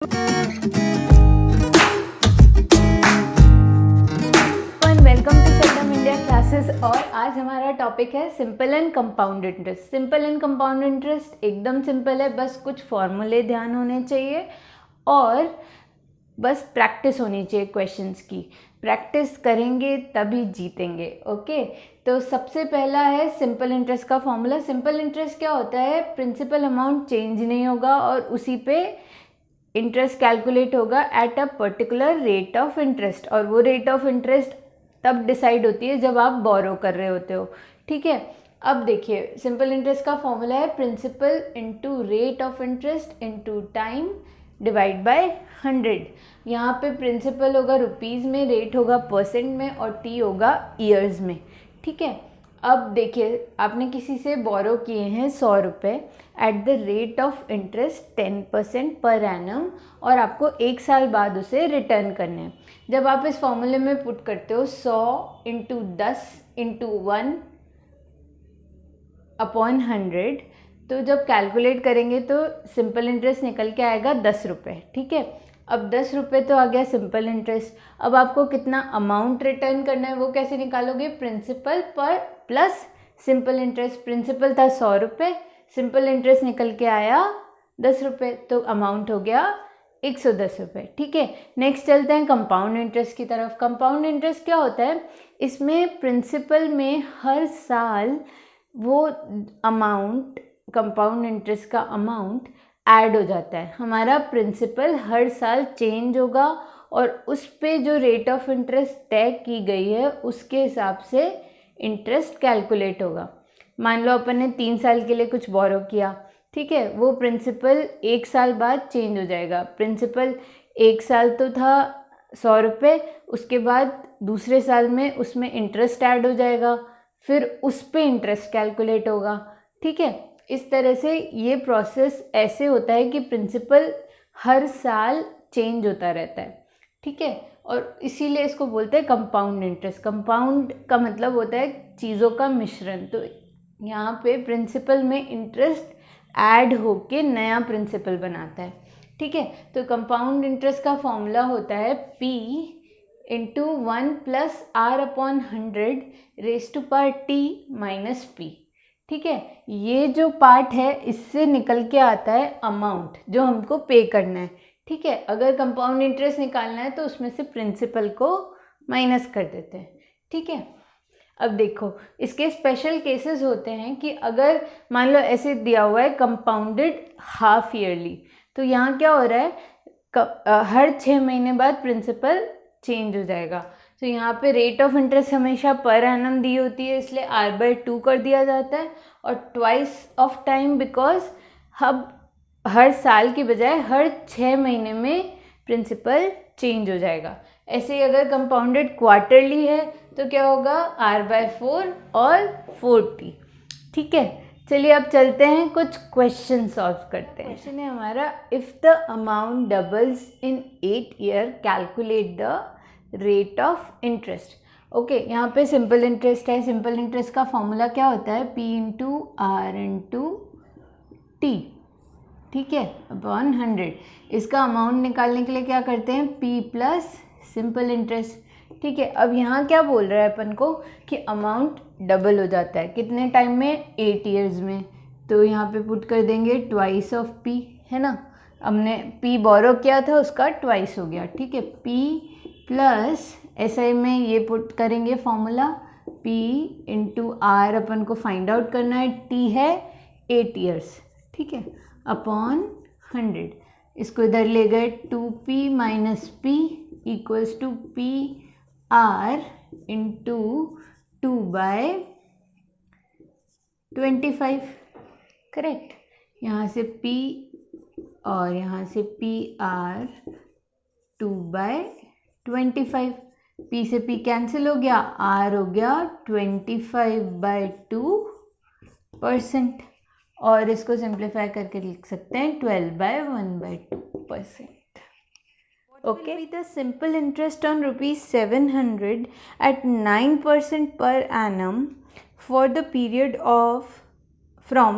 Welcome to Setum India classes. और आज हमारा टॉपिक है simple and compound interest. Simple and compound interest एकदम सिंपल है, बस कुछ फॉर्मूले ध्यान होने चाहिए और बस प्रैक्टिस होनी चाहिए क्वेश्चंस की। प्रैक्टिस करेंगे तभी जीतेंगे। ओके, तो सबसे पहला है सिंपल इंटरेस्ट का फॉर्मूला। सिंपल इंटरेस्ट क्या होता है? प्रिंसिपल अमाउंट चेंज नहीं होगा और उसी पे इंटरेस्ट कैलकुलेट होगा at a particular rate of interest, और वो रेट ऑफ इंटरेस्ट तब डिसाइड होती है जब आप बोरो कर रहे होते हो। ठीक है, अब देखिए सिंपल इंटरेस्ट का फॉर्मूला है principal into rate of interest into time divide by 100। यहाँ पे प्रिंसिपल होगा रुपीज़ में, रेट होगा परसेंट में और टी होगा ईयर्स में। ठीक है, अब देखिए आपने किसी से बोरो किए हैं 100 रुपये at the rate of interest 10% per annum, और आपको 1 साल बाद उसे रिटर्न करने हैं। जब आप इस फॉर्मूले में पुट करते हो 100 इंटू 10 इंटू 1 अपॉन 100, तो जब कैलकुलेट करेंगे तो सिंपल इंटरेस्ट निकल के आएगा 10 रुपये। ठीक है, अब 10 रुपये तो आ गया सिंपल इंटरेस्ट। अब आपको कितना अमाउंट रिटर्न करना है वो कैसे निकालोगे? प्रिंसिपल पर प्लस सिंपल इंटरेस्ट। प्रिंसिपल था 100 रुपये, सिंपल इंटरेस्ट निकल के आया 10 रुपये, तो अमाउंट हो गया 110 रुपये। ठीक है, नेक्स्ट चलते हैं कंपाउंड इंटरेस्ट की तरफ। कंपाउंड इंटरेस्ट क्या होता है? इसमें प्रिंसिपल में हर साल वो अमाउंट, कंपाउंड इंटरेस्ट का अमाउंट ऐड हो जाता है। हमारा प्रिंसिपल हर साल चेंज होगा और उस पे जो रेट ऑफ इंटरेस्ट तय की गई है उसके हिसाब से इंटरेस्ट कैलकुलेट होगा। मान लो अपन ने 3 साल के लिए कुछ बोरो किया, ठीक है, वो प्रिंसिपल 1 साल बाद चेंज हो जाएगा। प्रिंसिपल 1 साल तो था 100 रुपये, उसके बाद दूसरे साल में उसमें इंटरेस्ट ऐड हो जाएगा, फिर उस पे इंटरेस्ट कैलकुलेट होगा। ठीक है, इस तरह से ये प्रोसेस ऐसे होता है कि प्रिंसिपल हर साल चेंज होता रहता है। ठीक है, और इसीलिए इसको बोलते हैं कंपाउंड इंटरेस्ट। कंपाउंड का मतलब होता है चीज़ों का मिश्रण। तो यहाँ पे प्रिंसिपल में इंटरेस्ट ऐड होके नया प्रिंसिपल बनाता है। ठीक है, तो कंपाउंड इंटरेस्ट का फॉर्मूला होता है P into 1 plus R upon 100 raise to power T minus P। ठीक है, ये जो पार्ट है इससे निकल के आता है अमाउंट जो हमको पे करना है। ठीक है, अगर कंपाउंड इंटरेस्ट निकालना है तो उसमें से प्रिंसिपल को माइनस कर देते हैं। ठीक है, अब देखो इसके स्पेशल केसेस होते हैं कि अगर मान लो ऐसे दिया हुआ है कंपाउंडेड हाफ ईयरली, तो यहाँ क्या हो रहा है, हर 6 महीने बाद प्रिंसिपल चेंज हो जाएगा। तो यहाँ पे रेट ऑफ इंटरेस्ट हमेशा पर एनम दी होती है, इसलिए R/2 कर दिया जाता है, और ट्वाइस ऑफ टाइम बिकॉज अब हर साल की बजाय हर 6 महीने में प्रिंसिपल चेंज हो जाएगा। ऐसे ही अगर कंपाउंडेड क्वार्टरली है तो क्या होगा? R/4 और 4T। ठीक है, चलिए अब चलते हैं कुछ क्वेश्चन सॉल्व करते हैं। क्वेश्चन है हमारा, if the amount doubles in 8 year calculate the rate of interest. Okay, यहाँ पे सिंपल इंटरेस्ट है। सिंपल इंटरेस्ट का फॉर्मूला क्या होता है? P into R into T. ठीक है, अपॉन 100। इसका अमाउंट निकालने के लिए क्या करते हैं? P plus simple interest. ठीक है, अब यहाँ क्या बोल रहा है अपन को कि अमाउंट डबल हो जाता है कितने टाइम में? 8 ईयर्स में। तो यहाँ पे पुट कर देंगे ट्वाइस ऑफ P, है ना। हमने P बोरो किया था उसका ट्वाइस हो गया। ठीक है, P प्लस SI में ये पुट करेंगे फॉर्मूला P इंटू आर, अपन को फाइंड आउट करना है, T है 8 ईयर्स। ठीक है, अपॉन 100। इसको इधर ले गए 2P minus P equals to P R into 2/25। Correct, यहाँ से P और यहाँ से PR 2/25। P से P कैंसिल हो गया, R हो गया 25/2%, और इसको सिंप्लीफाई करके लिख सकते हैं 12/1/2%। Okay, with the simple interest on ₹700 at 9% per annum for the period of from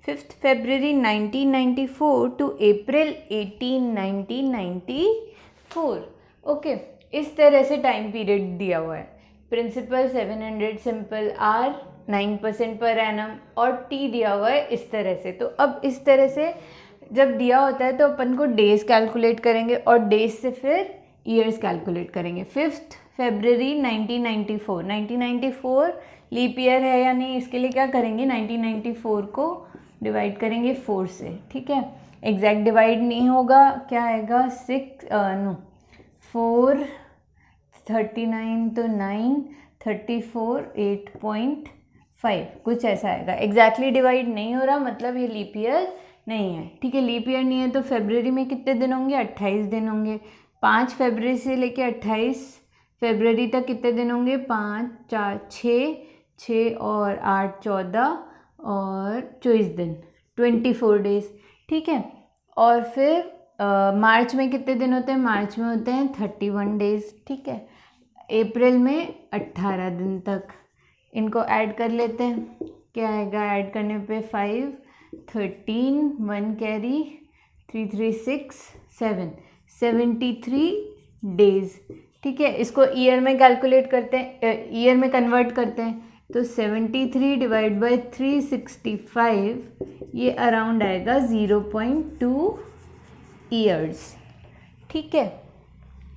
5th February 1994 to April 18 1994। Okay, इस तरह से टाइम पीरियड दिया हुआ है। Principal 700, simple are 9% per annum और टी दिया हुआ है इस तरह से। तो अब इस तरह से जब दिया होता है तो अपन को डेज कैलकुलेट करेंगे और डेज से फिर ईयर्स कैलकुलेट करेंगे। 5th February 1994 लीप ईयर है या नहीं, इसके लिए क्या करेंगे, 1994 को डिवाइड करेंगे 4 से, ठीक है। एग्जैक्ट डिवाइड नहीं होगा, क्या आएगा 4 39 तो 9 34 8.5 कुछ ऐसा आएगा। एग्जैक्टली डिवाइड नहीं हो रहा, मतलब ये लीप ईयर नहीं है, ठीक है। लीप ईयर नहीं है तो फरवरी में कितने दिन होंगे, 28 दिन होंगे। 5 फरवरी से लेके 28 फरवरी तक कितने दिन होंगे, 5 4 6 और 8 14 और 24 दिन, 24 डेज, ठीक है। और फिर मार्च में कितने दिन होते हैं, मार्च में होते हैं 31 डेज, ठीक है। अप्रैल में 18 दिन तक। इनको ऐड कर लेते हैं, क्या आएगा ऐड करने पे 5 13 1 कैरी 3 3 6 7 73 डेज, ठीक है। इसको ईयर में कैलकुलेट करते हैं, ईयर में कन्वर्ट करते हैं तो 73 डिवाइड बाई 365 ये अराउंड आएगा 0.2 ईयर्स, ठीक है।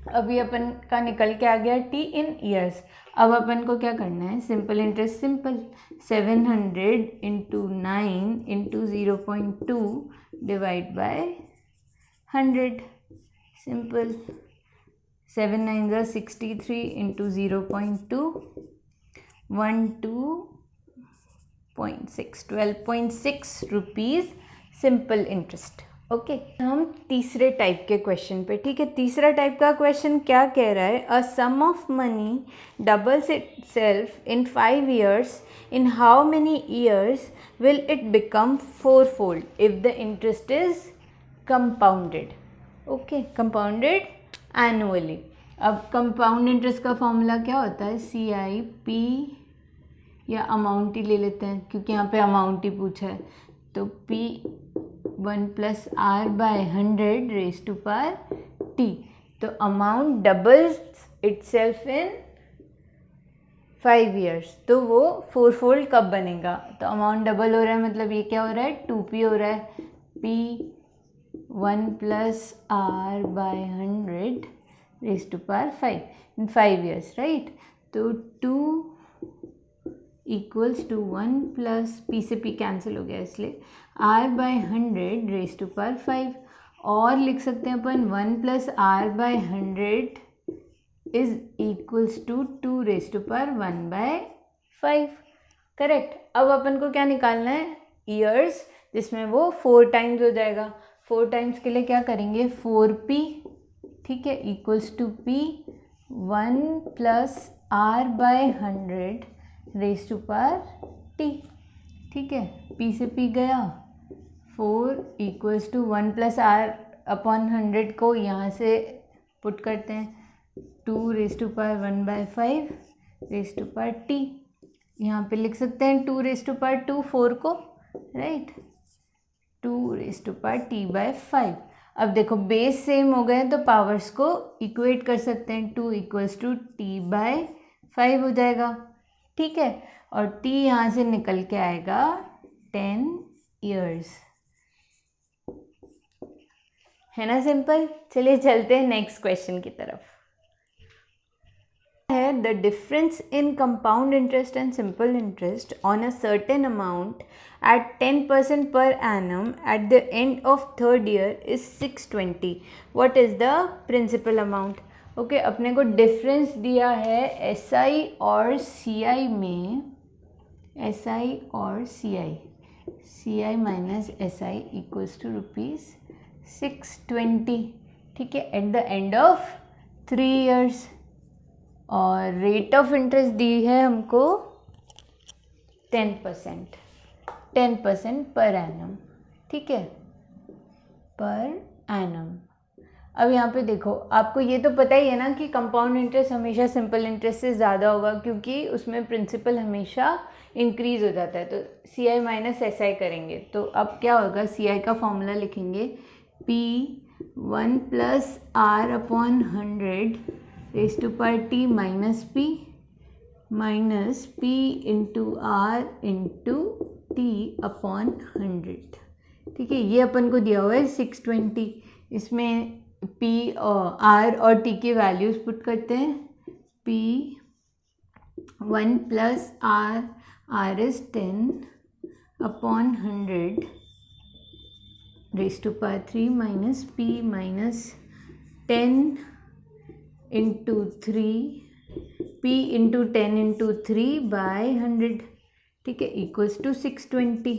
अभी अपन का निकल के आ गया टी इन ईयर्स। अब अपन को क्या करना है, simple interest, simple 700 into 9 into 0.2 divide by 100, simple 7 9 ज़ा 63 into 0.2 12.6 rupees simple interest. Okay, हम तीसरे टाइप के क्वेश्चन पे, ठीक है। तीसरा टाइप का क्वेश्चन क्या कह रहा है, a sum of money doubles itself in 5 years, in how many years will it become 4-fold if the interest is compounded. Okay, compounded annually. अब कंपाउंड इंटरेस्ट का फॉर्मूला क्या होता है, CIP, या अमाउंट ही ले लेते हैं क्योंकि यहाँ पे अमाउंट ही पूछा है, तो P1 + R/100 raised to power T। तो amount doubles itself in 5 years, तो वो 4-fold कब बनेगा, तो अमाउंट डबल हो रहा है मतलब ये क्या हो रहा है, 2P हो रहा है। P1 + R/100 raised to power 5 in 5 years, right. तो 2 इक्वल्स टू 1 प्लस P से P कैंसिल हो गया इसलिए R/100 raised to power 5, और लिख सकते हैं अपन 1 + R/100 is equals to 2 raised to power 1/5, correct. अब अपन को क्या निकालना है, ईयर्स, जिसमें वो 4 टाइम्स हो जाएगा। 4 टाइम्स के लिए क्या करेंगे, 4P, ठीक है, equals to P1 + R/100 raised to power T, ठीक है। P से P गया, 4 इक्वल्स टू 1 + R/100 को यहाँ से पुट करते हैं, 2 raised to power 1/5 raised to power T। यहाँ पे लिख सकते हैं 2 raised to power 2 4 को, right, 2 raised to power T/5। अब देखो बेस सेम हो गए तो पावर्स को इक्वेट कर सकते हैं, 2 इक्वल्स टू T/5 हो जाएगा, ठीक है। और T यहाँ से निकल के आएगा 10 years, है ना सिंपल। चलिए चलते हैं नेक्स्ट क्वेश्चन की तरफ। है the difference in compound interest and simple interest on a certain amount at 10% per annum at the end of 3rd year is 620. What is the principal amount? Okay, अपने को difference दिया है SI और CI में, SI और CI minus SI equals to ₹620, ठीक है, at the end of 3 years। और रेट ऑफ इंटरेस्ट दी है हमको 10% पर एनम, ठीक है, पर एनम। अब यहाँ पे देखो, आपको ये तो पता ही है ना कि कंपाउंड इंटरेस्ट हमेशा सिंपल इंटरेस्ट से ज़्यादा होगा, क्योंकि उसमें प्रिंसिपल हमेशा इंक्रीज हो जाता है। तो सी आई माइनस एस आई करेंगे तो अब क्या होगा, सी आई का फॉर्मूला लिखेंगे P1 plus R upon 100 raise to power t minus P into R into T upon 100। ठीक है, ये अपन को दिया हुआ है 620। इसमें P और R और T की वैल्यूज़ पुट करते हैं। P1 plus R is 10 upon 100 raise to power 3 minus P minus 10 into 3 P into 10 into 3 by 100। ठीक है, इक्वल्स टू 620।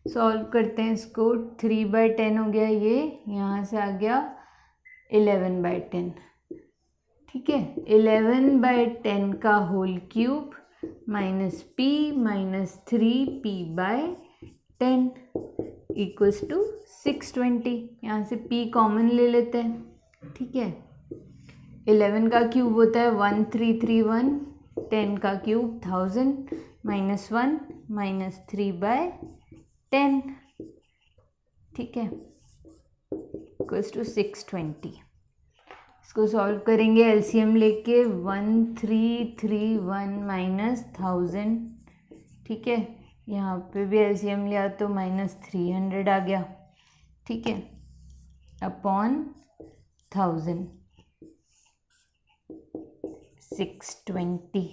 सॉल्व करते हैं इसको। 3/10 हो गया, ये यहाँ से आ गया 11/10। ठीक है, 11/10 का whole cube minus P minus 3P/10 equals to 620। यहाँ से P कॉमन ले लेते हैं। ठीक है, 11 का क्यूब होता है 1331, 10 का क्यूब 1000 माइनस 1 माइनस 3/10। ठीक है, इक्वल्स टू 620। इसको सॉल्व करेंगे एलसीएम लेके। 1331 माइनस 1000। ठीक है, यहाँ पे भी एलसीएम लिया तो माइनस 300 आ गया। ठीक है, अपॉन 1000 620।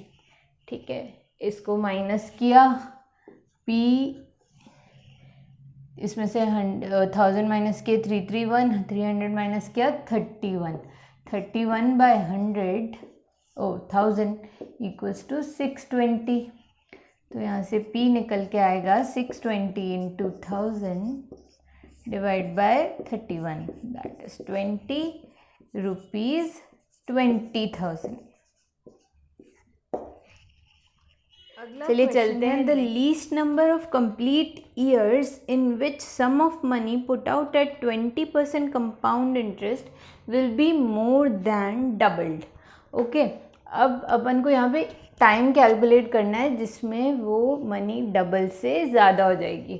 ठीक है, इसको माइनस किया, P इसमें से 1000 माइनस किए 331, 300 माइनस किया 31, 31/100 1000 इक्वल्स टू 620। तो यहाँ से P निकल के आएगा 620 into 1000 divide by 31, that is 20 rupees 20,000। चलिए चलते हैं। The least number of complete years in which sum of money put out at 20% compound interest will be more than doubled. Okay, अब अपन को यहाँ पे टाइम कैलकुलेट करना है जिसमें वो मनी डबल से ज़्यादा हो जाएगी।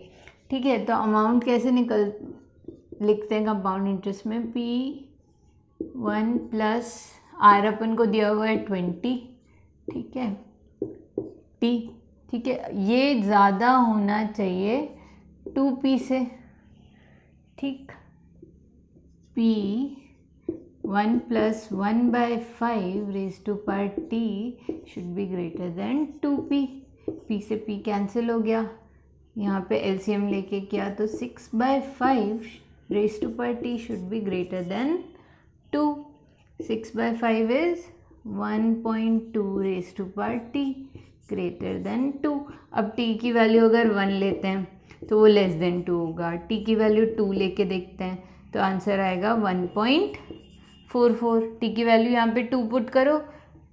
ठीक है, तो अमाउंट कैसे लिखते हैं कंपाउंड इंटरेस्ट में। P1 प्लस R अपन को दिया हुआ है 20। ठीक है, T, ठीक है, ये ज़्यादा होना चाहिए 2P से। ठीक, P1 plus 1/5 raise to power T should be greater than 2P। P से P कैंसिल हो गया, यहाँ पे एलसीएम लेके किया तो 6/5 raise to power T should be greater than 2। 6/5 is 1.2 raise to power T greater than 2। अब T की वैल्यू अगर 1 लेते हैं तो वो लेस देन 2 होगा। T की वैल्यू 2 लेके देखते हैं तो आंसर आएगा 1.44। T की वैल्यू यहाँ पे 2 पुट करो,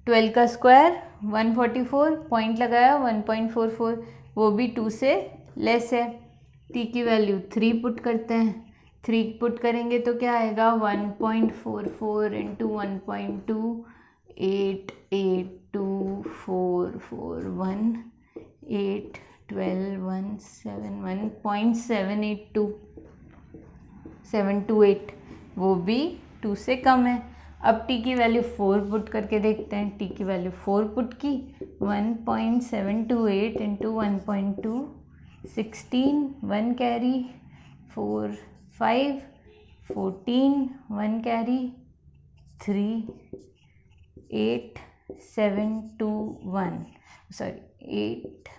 12 का स्क्वायर 144, पॉइंट लगाया 1.44, वो भी 2 से लेस है। T की वैल्यू 3 पुट करते हैं, 3 पुट करेंगे तो क्या आएगा 1.44 इंटू 1.2 88244 8 12 171.782 728, वो भी 2 से कम है। अब T की वैल्यू 4 पुट करके देखते हैं। T की वैल्यू 4 पुट की 1.728 इंटू 1.2 16, 1 कैरी 4 5 14, 1 कैरी 3 8 7 2 1 सॉरी 8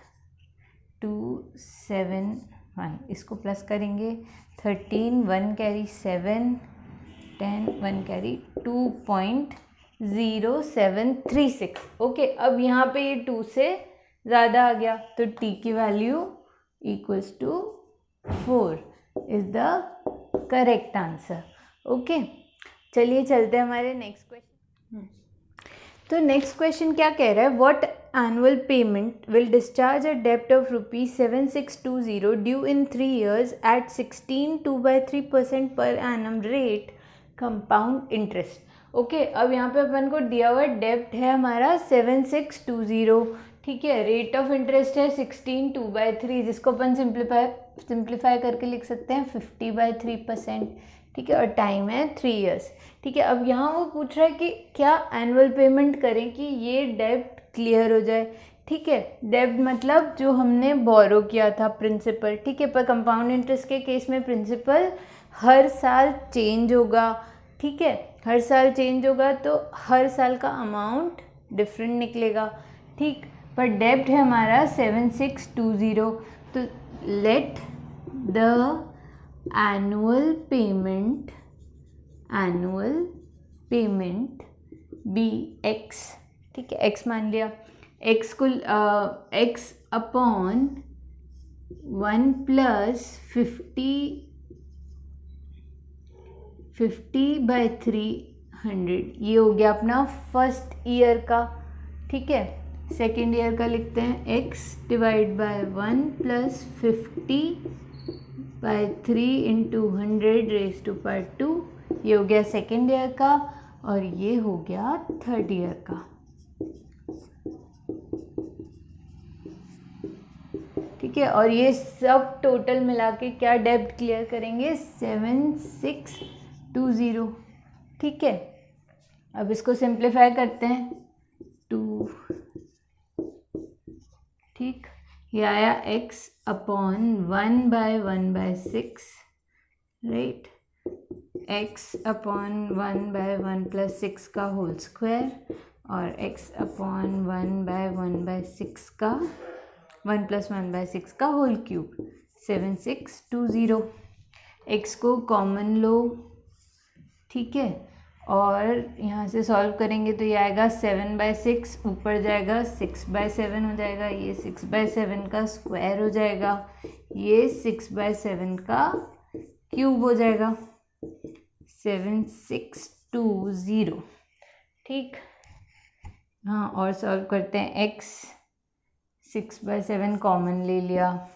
2 7 1, इसको प्लस करेंगे 13, 1 कैरी 7 10, 1 कैरी 2.0736। ओके, अब यहाँ पे ये 2 से ज़्यादा आ गया तो T की value equals to 4 is the correct answer. Okay, चलिए चलते हैं हमारे नेक्स्ट क्वेश्चन। तो नेक्स्ट क्वेश्चन क्या कह रहा है, what annual payment will discharge a डेप्ट of ₹7620 due in 3 years at 16 2/3% per annum rate compound interest. Okay, अब यहाँ पे अपन को दिया हुआ डेब्ट है हमारा 7620, ठीक है। रेट ऑफ इंटरेस्ट है 16 2/3, जिसको अपन सिंप्लीफाई करके लिख सकते हैं 50/3%, ठीक है। और टाइम है 3 इयर्स, ठीक है। अब यहाँ वो पूछ रहा है कि क्या एनुअल पेमेंट करें कि ये डेब्ट क्लियर हो जाए, ठीक है। डेब्ट मतलब जो हमने बोरो किया था प्रिंसिपल, ठीक है। पर कंपाउंड इंटरेस्ट के केस में प्रिंसिपल हर साल चेंज होगा, ठीक है। हर साल चेंज होगा तो हर साल का अमाउंट डिफरेंट निकलेगा, ठीक। पर डेब्ट है हमारा 7620, तो let the annual payment be X, ठीक है। एक्स मान लिया, एक्स को एक्स अपॉन 1 + 50/300, ये हो गया अपना फर्स्ट ईयर का, ठीक है। सेकेंड ईयर का लिखते हैं x / 1 + 50/3 × 100⁻², ये हो गया सेकेंड ईयर का, और ये हो गया थर्ड ईयर का, ठीक है। और ये सब टोटल मिला के क्या डेब्ट क्लियर करेंगे 7620, ठीक है। अब इसको सिंप्लीफाई करते हैं 2, ठीक। ये आया x upon 1/1/6, right. x upon 1/1 + 6 का होल स्क्वायर, और x अपॉन 1/1/6 का 1 + 1/6 का होल क्यूब, 7620। x को कॉमन लो, ठीक है। और यहाँ से सॉल्व करेंगे तो ये आएगा 7/6, ऊपर जाएगा 6/7 हो जाएगा, ये 6/7 का स्क्वायर हो जाएगा, ये 6/7 का क्यूब हो जाएगा, 7620, ठीक। हाँ, और सॉल्व करते हैं। x 6/7 कॉमन ले लिया,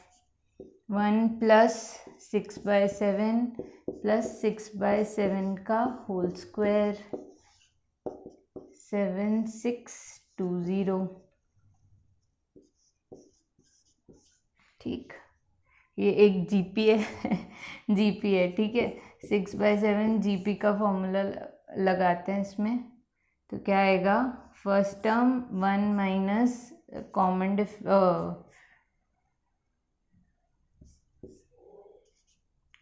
1 + 6/7 + 6/7 का होल स्क्वायर, 7620, ठीक। ये एक जीपी है जीपी है, ठीक है। 6/7 जीपी का फॉर्मूला लगाते हैं इसमें, तो क्या आएगा, फर्स्ट टर्म 1 - कॉमन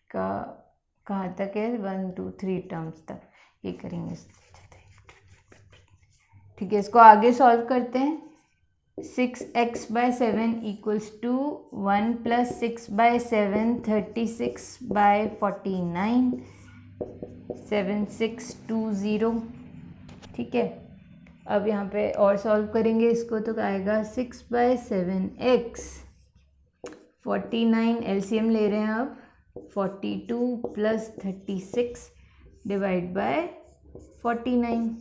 का कहाँ तक है, 1 2 3 टर्म्स तक, ये करेंगे, ठीक है। इसको आगे सॉल्व करते हैं। 6x/7 = 1 + 6/7 36/49, 7620, ठीक है। अब यहाँ पे और सॉल्व करेंगे इसको, तो आएगा 6/7x 49, एलसीएम ले रहे हैं अब, 42 + 36 / 49,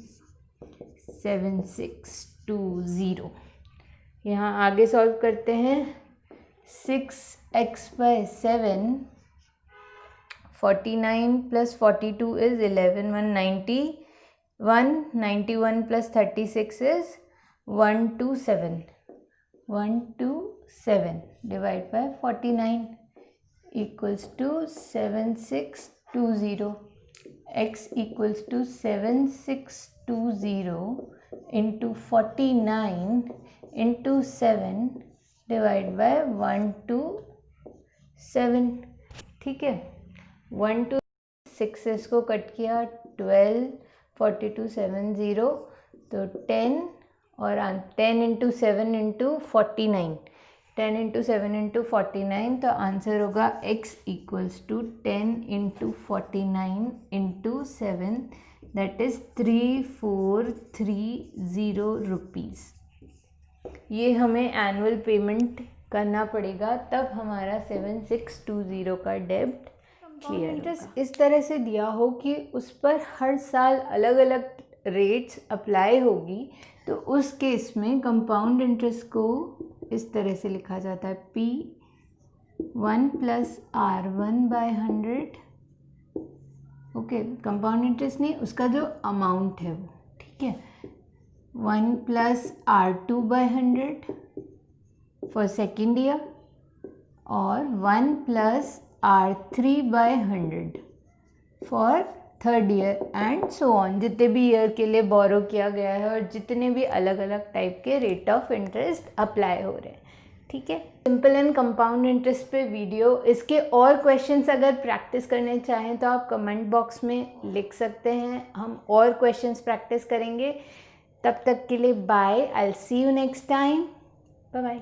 7620। यहाँ आगे सॉल्व करते हैं। 6x/7 49 + 42 = 11, 191, 91 + 36 = 127, 127 / 49 = 7620, x = 7620 × 49 × 7 / 127, ठीक है। 1 to 6 को कट किया, 12 42 70, तो 10, और 10 × 7 × 49, 10 × 7 × 49, तो आंसर होगा x = 10 × 49 × 7, दैट इज़ 3430 रुपीज़। ये हमें एनुअल पेमेंट करना पड़ेगा, तब हमारा 7620 का डेब्ट क्लियर होगा। इस तरह से दिया हो कि उस पर हर साल अलग अलग रेट्स अप्लाई होगी, तो उस केस में कंपाउंड इंटरेस्ट को इस तरह से लिखा जाता है, P1 + R1/100 okay, compound interest नहीं, उसका जो अमाउंट है वो, ठीक है, 1 plus R2/100 for second year और 1 plus R3/100 for third year and so on, जितने भी ईयर के लिए बोरो किया गया है और जितने भी अलग अलग टाइप के रेट ऑफ इंटरेस्ट अप्लाई हो रहे हैं, ठीक है। सिंपल एंड कंपाउंड इंटरेस्ट पे वीडियो, इसके और क्वेश्चंस अगर प्रैक्टिस करने चाहें तो आप कमेंट बॉक्स में लिख सकते हैं, हम और क्वेश्चंस प्रैक्टिस करेंगे। तब तक के लिए bye, I will see you next time, bye bye.